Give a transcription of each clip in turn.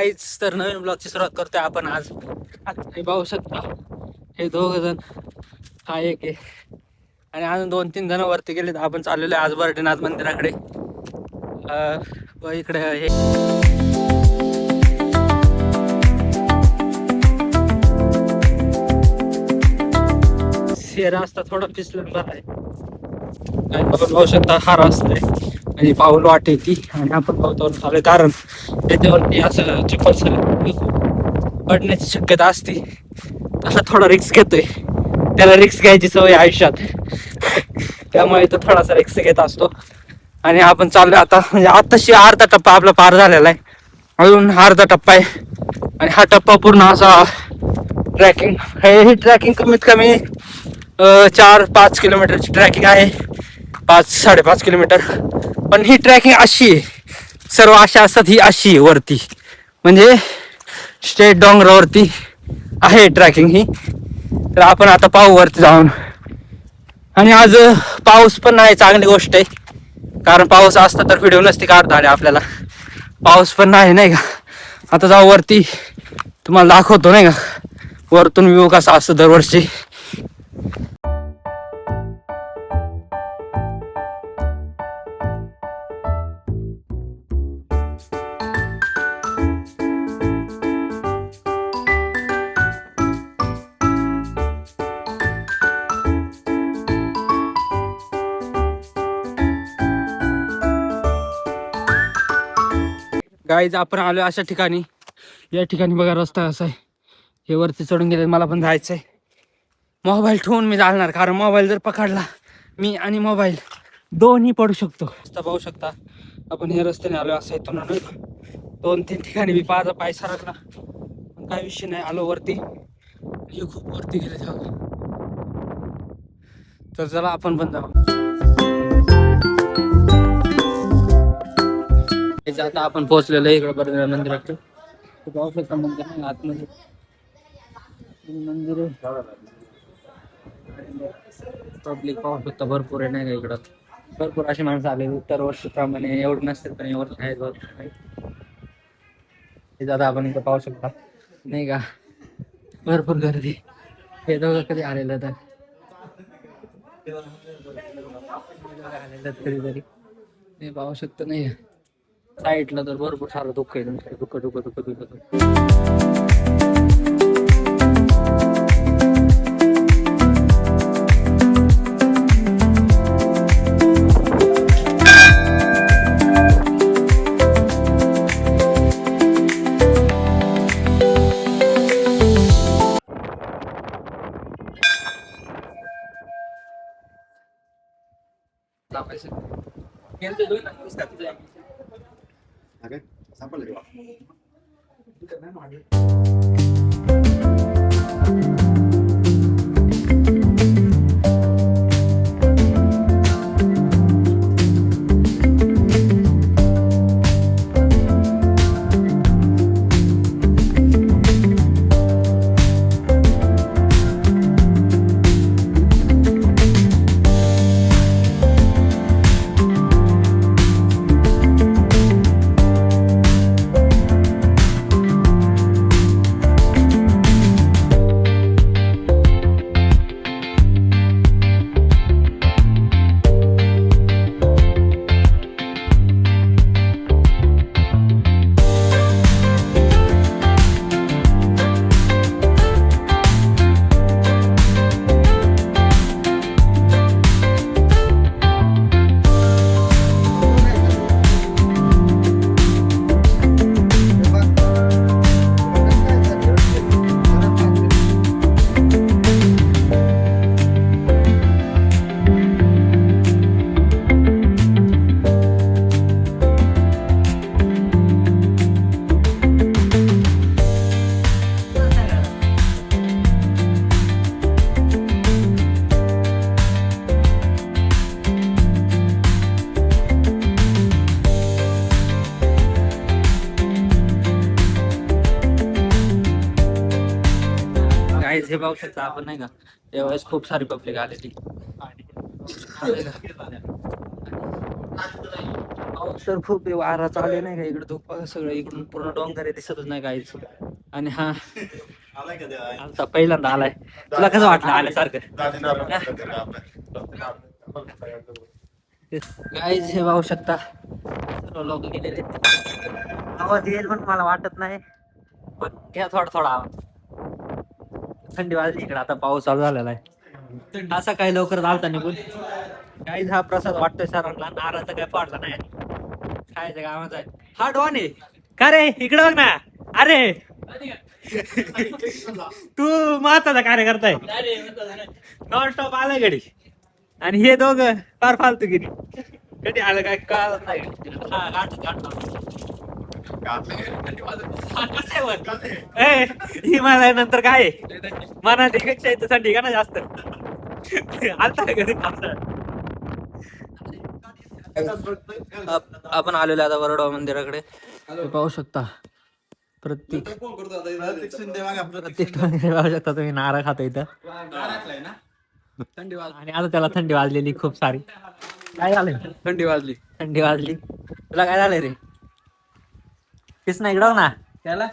गाईच तर नवीन ब्लॉगची सुरुवात करतोय आपण आज. हे पाहू शकता, हे 2 जण, हा एक आहे आणि अजून 2-3 जण वरती गेलेत. आपण चाललेलो आहे आज बर्डीनाथ मंदिराकडे. व इकडे हे रस्ता थोडा फिसलून आहे. आपण पाहू शकता हा रस्ता आहे म्हणजे पाऊल वाट येते आणि आपण पावसावर चालू, कारण त्याच्यावरती असं चिखल पडण्याची शक्यता असते. तसा थोडा रिक्स घेतोय, त्याला रिक्स घ्यायची सवय आयुष्यात त्यामुळे तो थोडासा रिक्स घेत असतो. आणि आपण चाललोय आता, म्हणजे आताशी अर्धा टप्पा आपला पार झालेला आहे, अजून अर्धा टप्पा आहे. आणि हा टप्पा पूर्ण असा ट्रॅकिंग, ही ट्रॅकिंग कमीत कमी 4-5 किलोमीटरची ट्रॅकिंग आहे, 5-5.5 किलोमीटर. पण ही ट्रॅकिंग अशी आहे, सर्व अशा असतात, ही अशी आहे वरती, म्हणजे स्टेट डोंगरावरती आहे ट्रॅकिंग ही. तर आपण आता पाहू वरती जाऊन. आणि आज पाऊस पण नाही, चांगली गोष्ट आहे, कारण पाऊस असता तर व्हिडिओ नसते काढता आले आपल्याला. पाऊस पण नाही, नाही का. आता जाऊ वरती, तुम्हाला दाखवतो नाही का वरतून व्ह्यू कसा असतो दरवर्षी. गाईज आपण आलो अशा ठिकाणी. या ठिकाणी बघा रस्ता असा आहे, हे वरती चढून गेले. मला पण जायचं आहे. मोबाईल ठेवून मी चालणार, कारण मोबाईल जर पकडला मी आणि मोबाईल दोन्ही पडू शकतो. रस्ता पाहू शकता आपण, हे रस्त्याने आलो असं इथून 2-3 ठिकाणी मी पाय सरकला, पण काही विषय नाही, आलो वरती. हे खूप वरती गेले तेव्हा, तर चला आपण पण जाऊ. आता आपण पोहोचलेलो आहे इकडे बर्डीनाथ मंदिराकडे. पाहू शकता मंदिर नाही, आतमध्ये मंदिर आहे. पब्लिक पाहू शकता भरपूर आहे, नाही का. इकडं भरपूर अशी माणसं आले, दरवर्षीप्रमाणे एवढं नसतात पण यावर्षी आहेत भरपूर. हे आता आपण इथं पाहू शकता नाही का, भरपूर गर्दी. हे दोघं कधी आलेलं तर कधीतरी हे पाहू शकतो नाही. साईडला तर भरपूर सारं दुःख आहे, दुःख. Okay, sampai lagi. हे पाहू शकता आपण नाही का, त्यावेळेस खूप सारी पब्लिक आलेली. पाऊस तर खूप आहे, वारा चालू नाही का इकडे धूप सगळं इकडून पूर्ण डोंगर दिसतच नाही काहीच. आणि हा आलाय का ते? आमचा पहिल्यांदा आलाय. तुला कसं वाटलं आल्यासारखं? गाईज हे पाहू शकता सर्व लोक गेलेले. आवाज येईल पण मला वाटत नाही, पण घ्या थोडा थोडा आवाज. थंडी वाजली इकडे, आता पाऊस चालू झालेला आहे. असा काही लवकर चालता निघून. गाईज हा प्रसाद वाटतोय सरांना, नारळ तर काय पाडला नाही, खायचं कामाचं आहे. हा डॉन आहे का रे? इकडे बघ ना. अरे तू महत्वाचा कार्य करताय, नॉन स्टॉप आलाय घडी. आणि हे दोघ फार फालतू गिरी, कधी आलं काय कळत नाही. हा, कसं आहे वर? ए, हिमालय नंतर काय आहे? मना पेक्षा इथं थंडी का ना जास्त. आता घरी आपण आलेलो आता वरडवा मंदिराकडे. पाहू शकता प्रत्येक ठिकाणी पाहू शकता तुम्ही नारळ खाता इथं. आणि आता त्याला थंडी वाजलेली खूप सारी. काय झालंय? थंडी वाजली तुला काय झालंय रे? तेच नाही इकडं ना त्याला.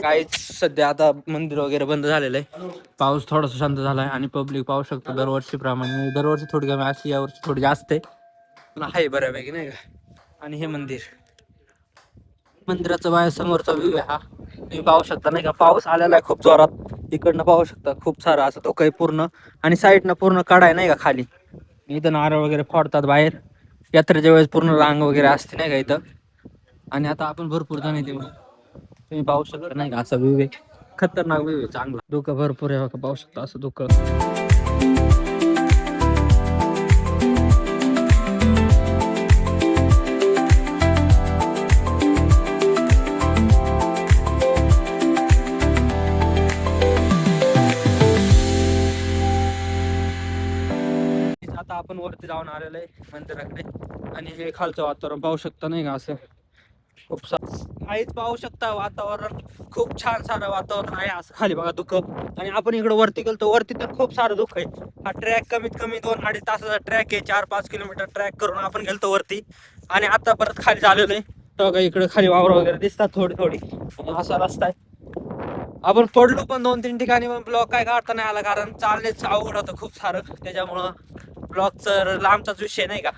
काहीच सध्या आता मंदिर वगैरे बंद झालेलं आहे. पाऊस थोडासा शांत झालाय आणि पब्लिक पाहू शकतो दरवर्षी प्रमाणे. दरवर्षी थोडी कमी असते, यावर्षी थोडी जास्त आहे, पण आहे बऱ्यापैकी नाही का. आणि हे मंदिराचा बाहेर समोरचा व्ह्यू आहे हा. तुम्ही पाहू शकता नाही का, पाऊस आलेला आहे खूप जोरात. इकडनं पाहू शकता खूप सारा असं धोका आहे पूर्ण, आणि साईडनं पूर्ण काढाय नाही का खाली. इथं नारळ वगैरे फोडतात बाहेर यात्रेच्या वेळेस, पूर्ण रांग वगैरे असते नाही का इथं. आणि आता आपण भरपूर जण येते, तुम्ही पाहू शकता नाही का असा व्ह्यू आहे. खतरनाक व्ह्यू आहे, चांगला. धुकं भरपूर आहे, पाहू शकता असं धुकं. आता आपण वरती जाऊन आलेलो आहे मंदिराकडे, आणि हे खालचं वातावरण पाहू शकता नाही का असं खूप काहीच पाहू शकता. वातावरण खूप छान सारं वातावरण आहे. असं खाली बघा धुकं, आणि आपण इकडे वरती गेलो वरती तर खूप सारं धुकं आहे. हा ट्रॅक कमीत कमी 2-2.5 तासाचा ट्रॅक आहे. 4-5 किलोमीटर ट्रॅक करून आपण गेलतो वरती, आणि आता परत खाली झालेलो आहे. तर इकडे खाली वावर वगैरे दिसतात थोडी थोडी, असा रस्ता आहे. आपण पडलो पण 2-3 ठिकाणी, पण ब्लॉक काय काढता नाही आला, कारण चाललेच अवघड होतं खूप सारं. त्याच्यामुळं ब्लॉकचं लांबचाच विषय नाही का.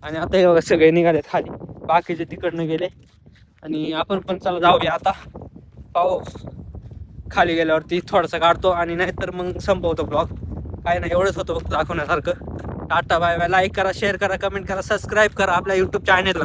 आणि आता हे बघा सगळे निघालेत खाली, बाकीचे तिकडनं गेले. आणि आपण पण चला जाऊया आता. पाहू खाली गेल्यावरती थोडंसं काढतो, आणि नाहीतर मग संपवतो ब्लॉग. काय नाही, एवढंच होतं दाखवण्यासारखं. Tata bye bye. लाईक करा, शेअर करा, कमेंट करा, सबस्क्राईब करा आपल्या यूट्यूब चॅनेलला.